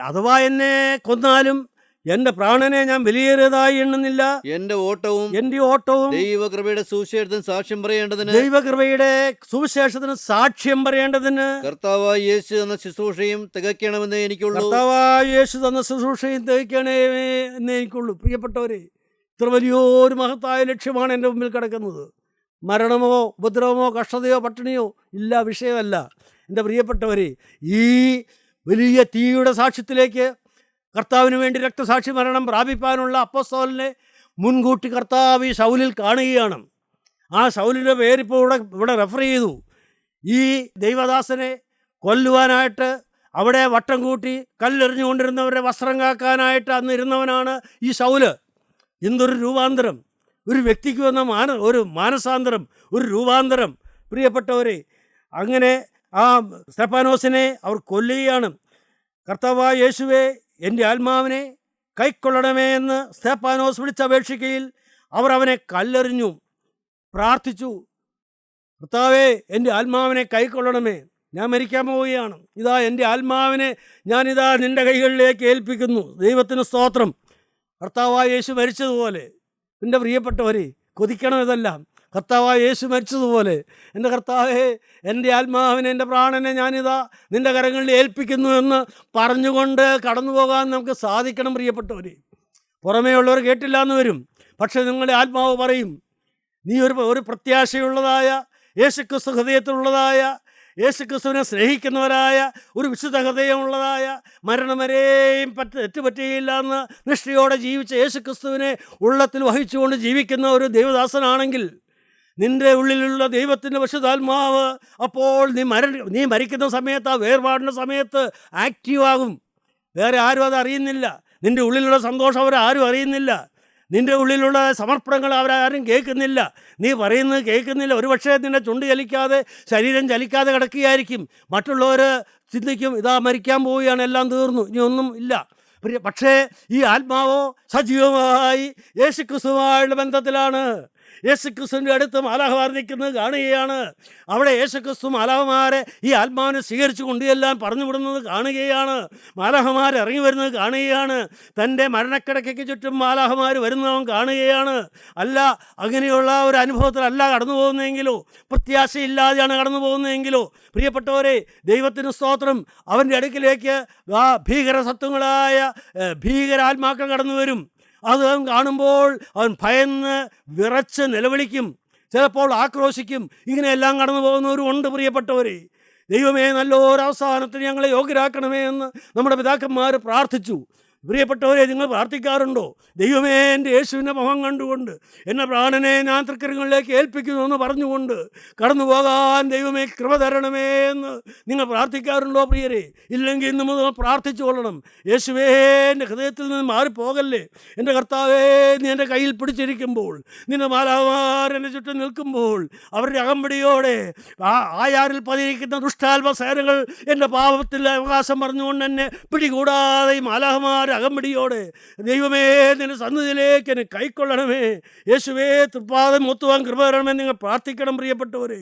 അഥവാ എന്നെ കൊന്നാലും എൻ്റെ പ്രാണനെ ഞാൻ വിലയേറിയതായി എണ്ണുന്നില്ല. എൻ്റെ ഓട്ടവും ദൈവകൃപയുടെ സുവിശേഷത്തിന് സാക്ഷ്യം പറയേണ്ടതിന് കർത്താവായ യേശു എന്ന ശുശ്രൂഷയും തികയ്ക്കണമെന്നേ എനിക്കുള്ളൂ. പ്രിയപ്പെട്ടവരെ, ഇത്ര വലിയൊരു മഹത്തായ ലക്ഷ്യമാണ് എൻ്റെ മുമ്പിൽ കിടക്കുന്നത്. മരണമോ ഉപദ്രവമോ കഷ്ടതയോ പട്ടിണിയോ ഇല്ല, വിഷയമല്ല. എൻ്റെ പ്രിയപ്പെട്ടവരെ, ഈ വലിയ തീയുടെ സാക്ഷ്യത്തിലേക്ക് കർത്താവിന് വേണ്ടി രക്തസാക്ഷി മരണം പ്രാപിപ്പാനുള്ള അപ്പോസ്തലനെ മുൻകൂട്ടി കർത്താവ് ഈ ശൗലിൽ കാണുകയാണ്. ആ ശൗലിൻ്റെ പേരിപ്പോൾ ഇവിടെ റെഫർ ചെയ്തു. ഈ ദൈവദാസനെ കൊല്ലുവാനായിട്ട് അവിടെ വട്ടം കൂട്ടി കല്ലെറിഞ്ഞുകൊണ്ടിരുന്നവരെ വസ്ത്രം കാക്കാനായിട്ട് അന്ന് ഇരുന്നവനാണ് ഈ ശൗല്. എന്തൊരു രൂപാന്തരം! ഒരു വ്യക്തിക്ക് വന്ന ഒരു മാനസാന്തരം, ഒരു രൂപാന്തരം. പ്രിയപ്പെട്ടവരെ, അങ്ങനെ ആ സ്തെഫാനോസിനെ അവർ കൊല്ലുകയാണ്. കർത്താവായ യേശുവേ, എൻ്റെ ആത്മാവിനെ കൈക്കൊള്ളണമേ എന്ന് സ്തെഫാനോസ് വിളിച്ചപേക്ഷിക്കയിൽ അവർ അവനെ കല്ലെറിഞ്ഞു, പ്രാർത്ഥിച്ചു. കർത്താവേ, എൻ്റെ ആത്മാവിനെ കൈക്കൊള്ളണമേ, ഞാൻ മരിക്കാൻ പോവുകയാണ്. ഇതാ എൻ്റെ ആത്മാവിനെ ഞാനിതാ നിൻ്റെ കൈകളിലേക്ക് ഏൽപ്പിക്കുന്നു. ദൈവത്തിന് സ്തോത്രം. കർത്താവായ യേശു മരിച്ചതുപോലെ, എൻ്റെ പ്രിയപ്പെട്ടവരെ, കൊതിക്കണം ഇതെല്ലാം. കർത്താവായ യേശു മരിച്ചതുപോലെ, എൻ്റെ കർത്താവേ, എൻ്റെ ആത്മാവിനെ, എൻ്റെ പ്രാണനെ ഞാനിതാ നിൻ്റെ കരങ്ങളിൽ ഏൽപ്പിക്കുന്നു എന്ന് പറഞ്ഞുകൊണ്ട് കടന്നു പോകാൻ നമുക്ക് സാധിക്കണം. പ്രിയപ്പെട്ടവർ, പുറമേ ഉള്ളവർ കേട്ടില്ല എന്ന് വരും, പക്ഷേ നിങ്ങളുടെ ആത്മാവ് പറയും. നീ ഒരു പ്രത്യാശയുള്ളതായ, യേശുക്രിസ്തു ഹൃദയത്തിലുള്ളതായ, യേശുക്രിസ്തുവിനെ സ്നേഹിക്കുന്നവരായ, ഒരു വിശുദ്ധ ഹൃദയമുള്ളതായ, മരണം വരെയും തെറ്റുപറ്റുകയില്ല എന്ന് നിഷ്ഠയോടെ ജീവിച്ച യേശുക്രിസ്തുവിനെ ഉള്ളത്തിൽ വഹിച്ചുകൊണ്ട് ജീവിക്കുന്ന ഒരു ദൈവദാസനാണെങ്കിൽ നിൻ്റെ ഉള്ളിലുള്ള ദൈവത്തിൻ്റെ പരിശുദ്ധാത്മാവ് അപ്പോൾ നീ മരിക്കുന്ന സമയത്ത്, ആ വേർപാടിൻ്റെ സമയത്ത് ആക്റ്റീവാകും. വേറെ ആരും അത് അറിയുന്നില്ല. നിൻ്റെ ഉള്ളിലുള്ള സന്തോഷം അവരാരും അറിയുന്നില്ല. നിൻ്റെ ഉള്ളിലുള്ള സമർപ്പണങ്ങൾ അവരാരും കേൾക്കുന്നില്ല. നീ പറയുന്നത് കേൾക്കുന്നില്ല. ഒരുപക്ഷെ നിൻ്റെ ചുണ്ട് ചലിക്കാതെ, ശരീരം ചലിക്കാതെ കിടക്കുകയായിരിക്കും. മറ്റുള്ളവർ ചിന്തിക്കും, ഇതാ മരിക്കാൻ പോവുകയാണ്, എല്ലാം തീർന്നു, ഇനി ഒന്നും ഇല്ല. പക്ഷേ ഈ ആത്മാവോ സജീവമായി യേശുക്രിസ്തുവുമായുള്ള ബന്ധത്തിലാണ്. യേശുക്രിസ്തുവിൻ്റെ അടുത്ത് മാലാഖമാർ നിൽക്കുന്നത് കാണുകയാണ്. അവിടെ യേശുക്രിസ്തു മാലാഖമാരെ ഈ ആത്മാവിനെ സ്വീകരിച്ചു കൊണ്ടുചെല്ലാൻ പറഞ്ഞു വിടുന്നത് കാണുകയാണ്. മാലാഖമാർ ഇറങ്ങി വരുന്നത് കാണുകയാണ്. തൻ്റെ മരണക്കിടക്കയ്ക്ക് ചുറ്റും മാലാഖമാർ വരുന്നവൻ കാണുകയാണ്. അല്ല, അങ്ങനെയുള്ള ഒരു അനുഭവത്തിലല്ല കടന്നു പോകുന്നതെങ്കിലോ, പ്രത്യാശയില്ലാതെയാണ് കടന്നു പോകുന്നതെങ്കിലോ, പ്രിയപ്പെട്ടവരെ, ദൈവത്തിന് സ്തോത്രം, അവൻ്റെ അടുക്കിലേക്ക് ആ ഭീകരസത്വങ്ങളായ ഭീകരാത്മാക്കൾ കടന്നു വരും. അത് അവൻ കാണുമ്പോൾ അവൻ ഭയന്ന് വിറച്ച് നിലവിളിക്കും, ചിലപ്പോൾ ആക്രോശിക്കും. ഇങ്ങനെയെല്ലാം കടന്നു പോകുന്നവരും ഉണ്ട്. പ്രിയപ്പെട്ടവരെ, ദൈവമേ, നല്ലൊരവസാനത്തിന് ഞങ്ങളെ യോഗ്യരാക്കണമേ എന്ന് നമ്മുടെ പിതാക്കന്മാർ പ്രാർത്ഥിച്ചു. പ്രിയപ്പെട്ടവരെ, നിങ്ങൾ പ്രാർത്ഥിക്കാറുണ്ടോ? ദൈവമേ, എൻ്റെ യേശുവിൻ്റെ മുഖം കണ്ടുകൊണ്ട് എൻ്റെ പ്രാണനെ ഞാൻ തൃക്കരങ്ങളിലേക്ക് ഏൽപ്പിക്കുന്നു എന്ന് പറഞ്ഞുകൊണ്ട് കടന്നു പോകാൻ ദൈവമേ കൃപ തരണമേ എന്ന് നിങ്ങൾ പ്രാർത്ഥിക്കാറുണ്ടോ പ്രിയരെ? ഇല്ലെങ്കിൽ ഇന്ന് മുതൽ പ്രാർത്ഥിച്ചു കൊള്ളണം. യേശുവേ, എൻ്റെ ഹൃദയത്തിൽ നിന്ന് മാറിപ്പോകല്ലേ. എൻ്റെ കർത്താവേ, നീ എൻ്റെ കയ്യിൽ പിടിച്ചിരിക്കുമ്പോൾ, നിൻ്റെ മാലാഖമാർ എൻ്റെ ചുറ്റും നിൽക്കുമ്പോൾ, അവരുടെ അകമ്പടിയോടെ ആയാറിൽ പതിയിരിക്കുന്ന ദുഷ്ടാത്മസേനകൾ എൻ്റെ പാപത്തിൽ അവകാശം പറഞ്ഞുകൊണ്ട് എന്നെ പിടികൂടാതെ ഈ മാലാഖമാർ അകമ്പടിയോടെ ദൈവമേ നിന്റെ സന്നിധിയിലേക്ക് എന്നെ കൈക്കൊള്ളണമേ, യേശുവേ തൃപ്പാദം ഒത്തുവാൻ കൃപ തരണമേ നിങ്ങൾ പ്രാർത്ഥിക്കണം പ്രിയപ്പെട്ടവരെ.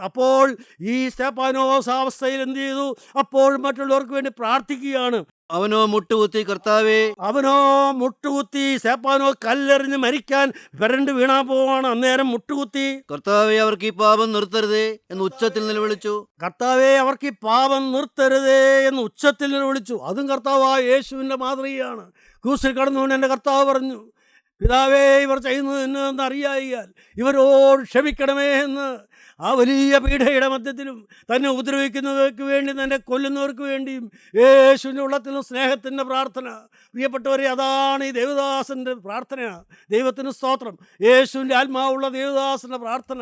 അപ്പോൾ ഈ സ്തെഫാനോസ് ആ അവസ്ഥയിൽ എന്ത് ചെയ്തു? അപ്പോൾ മറ്റുള്ളവർക്ക് വേണ്ടി പ്രാർത്ഥിക്കുകയാണ്. അവനോ മുട്ടുകുത്തി, കർത്താവേ, അവനോ മുട്ടുകുത്തി. സ്തെഫാനോസ് കല്ലെറിഞ്ഞ് മരിക്കാൻ വരണ്ട് വീണാൻ പോവാണ്. അന്നേരം മുട്ടുകുത്തി, കർത്താവേ, അവർക്ക് ഈ പാപം നിർത്തരുതേ എന്ന് ഉച്ചത്തിൽ നിലവിളിച്ചു. കർത്താവേ അവർക്ക് ഈ പാപം നിർത്തരുതേ എന്ന് ഉച്ചത്തിൽ വിളിച്ചു. അതും കർത്താവായ യേശുവിൻ്റെ മാതൃകയാണ്. ക്രൂസിൽ കടന്നുകൊണ്ട് എൻ്റെ കർത്താവ് പറഞ്ഞു, പിതാവേ ഇവർ ചെയ്യുന്നത് എന്ന് അറിയായിയാൽ ഇവരോട് ക്ഷമിക്കണമേ എന്ന്. ആ വലിയ പീഡയുടെ മധ്യത്തിലും തന്നെ ഉപദ്രവിക്കുന്നവർക്ക് വേണ്ടി, തന്നെ കൊല്ലുന്നവർക്ക് വേണ്ടിയും യേശുവിൻ്റെ ഉള്ളത്തിലും സ്നേഹത്തിൻ്റെ പ്രാർത്ഥന. പ്രിയപ്പെട്ടവരെ, അതാണ് ഈ ദേവദാസൻ്റെ പ്രാർത്ഥന. ദൈവത്തിന് സ്തോത്രം. യേശുവിൻ്റെ ആത്മാവുള്ള ദേവദാസൻ്റെ പ്രാർത്ഥന.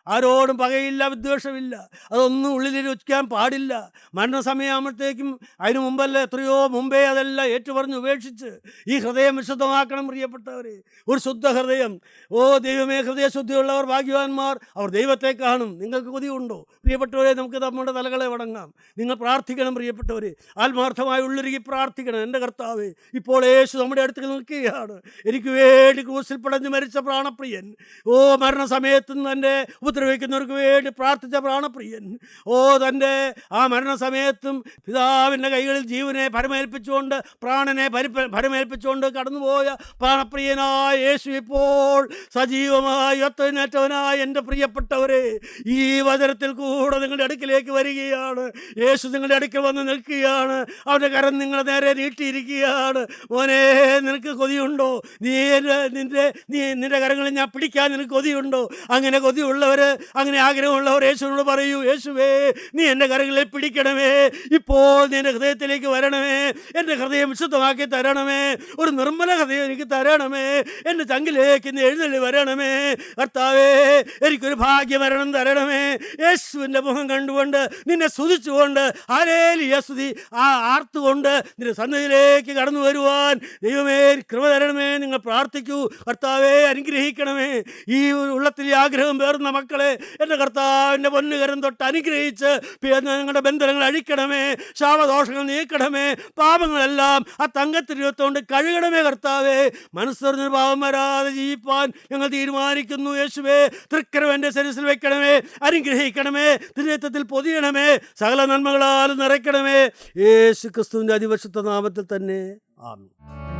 ആരോടും പകയില്ല, വിദ്വേഷമില്ല, അതൊന്നും ഉള്ളിലിരിക്കാൻ പാടില്ല. മരണസമയമാകുമ്പോഴത്തേക്കും അതിനു മുമ്പല്ല, എത്രയോ മുമ്പേ അതെല്ലാം ഏറ്റുപറഞ്ഞ് ഉപേക്ഷിച്ച് ഈ ഹൃദയം വിശുദ്ധമാക്കണം പ്രിയപ്പെട്ടവരെ. ഒരു ശുദ്ധ ഹൃദയം. ഓ ദൈവമേ, ഹൃദയശുദ്ധിയുള്ളവർ ഭാഗ്യവാന്മാർ, അവർ ദൈവത്തെ കാണും. നിങ്ങൾക്ക് കൊതിയുണ്ടോ പ്രിയപ്പെട്ടവരെ? നമുക്ക് നമ്മുടെ തലകളെ വണങ്ങാം. നിങ്ങൾ പ്രാർത്ഥിക്കണം പ്രിയപ്പെട്ടവരെ, ആത്മാർത്ഥമായി ഉള്ളുരുകി പ്രാർത്ഥിക്കണം. എൻ്റെ കർത്താവേ, ഇപ്പോൾ യേശു നമ്മുടെ അടുത്ത് നിൽക്കുകയാണ്. എനിക്ക് വേണ്ടി ക്രൂസിൽ പിടഞ്ഞ് മരിച്ച പ്രാണപ്രിയൻ, ഓ മരണസമയത്ത് തന്നെ ഉപദ്രവിക്കുന്നവർക്ക് വേണ്ടി പ്രാർത്ഥിച്ച പ്രാണപ്രിയൻ, ഓ തൻ്റെ ആ മരണസമയത്തും പിതാവിൻ്റെ കൈകളിൽ ജീവനെ ഭരമേൽപ്പിച്ചുകൊണ്ട്, പ്രാണനെ ഭരമേൽപ്പിച്ചുകൊണ്ട് കടന്നുപോയ പ്രാണപ്രിയനായ യേശു ഇപ്പോൾ സജീവമായി ഉയർത്തെഴുന്നേറ്റവനായ എൻ്റെ പ്രിയപ്പെട്ടവരെ, ഈ വചനത്തിൽ കൂടെ നിങ്ങളുടെ അടുക്കിലേക്ക് വരികയാണ്. യേശു നിങ്ങളുടെ അടുക്കൽ വന്ന് നിൽക്കുകയാണ്. അവൻ്റെ കരം നിങ്ങളെ നേരെ നീട്ടിയിരിക്കുകയാണ്. മോനെ, നിനക്ക് കൊതിയുണ്ടോ? നിന്റെ കരങ്ങളിൽ ഞാൻ പിടിക്കാൻ നിനക്ക് കൊതിയുണ്ടോ? അങ്ങനെ കൊതിയുള്ളവർ, അങ്ങനെ ആഗ്രഹമുള്ളവർ യേശുവിനോട് പറയൂ, യേശുവേ നീ എൻ്റെ കരങ്ങളിൽ പിടിക്കണമേ, ഇപ്പോൾ നീ എൻ്റെ ഹൃദയത്തിലേക്ക് വരണമേ, എൻ്റെ ഹൃദയം വിശുദ്ധമാക്കി തരണമേ, ഒരു നിർമ്മല ഹൃദയം എനിക്ക് തരണമേ, എൻ്റെ ചങ്കിലേക്ക് നീ എഴുന്നള്ളി വരണമേ. കർത്താവേ, എനിക്കൊരു ഭാഗ്യമരണം തരണമേ. യേശുവിൻ്റെ മുഖം കണ്ടുകൊണ്ട്, നിന്നെ സ്തുതിച്ചുകൊണ്ട്, ഹല്ലേലൂയ സ്തുതി ആർത്തുകൊണ്ട് നിന്റെ സന്നിധിയിലേക്ക് കടന്നു വരുവാൻ ദൈവമേ കൃപ തരണമേ. നിങ്ങൾ പ്രാർത്ഥിക്കൂ. കർത്താവേ അനുഗ്രഹിക്കണമേ. ഈ ഉള്ളത്തിൽ ആഗ്രഹം പേർന്ന മക്കളെ എൻ്റെ കർത്താവിൻ്റെ പൊന്നുകരം തൊട്ട് അനുഗ്രഹിച്ച് നിങ്ങളുടെ ബന്ധനങ്ങൾ അഴിക്കണമേ, ശാപദോഷങ്ങൾ നീക്കണമേ, പാപങ്ങളെല്ലാം ആ തങ്കത്തിരുവത്തോണ്ട് കഴുകണമേ. കർത്താവേ, മനസ്സറിഞ്ഞൊരു പാപം വരാതെ ജീവിപ്പാൻ ഞങ്ങൾ തീരുമാനിക്കുന്നു. യേശുവേ, തൃക്കരം എൻ്റെ ശിരസിൽ വെക്കണമേ, അനുഗ്രഹിക്കണമേ, തിരുരക്തത്തിൽ പൊതിയണമേ, സകല നന്മകളാൽ നിറയ്ക്കണമേ. യേശു ക്രിസ്തുവിൻ്റെ അതിപരിശുദ്ധ നാമത്തിൽ തന്നെ ആമേൻ.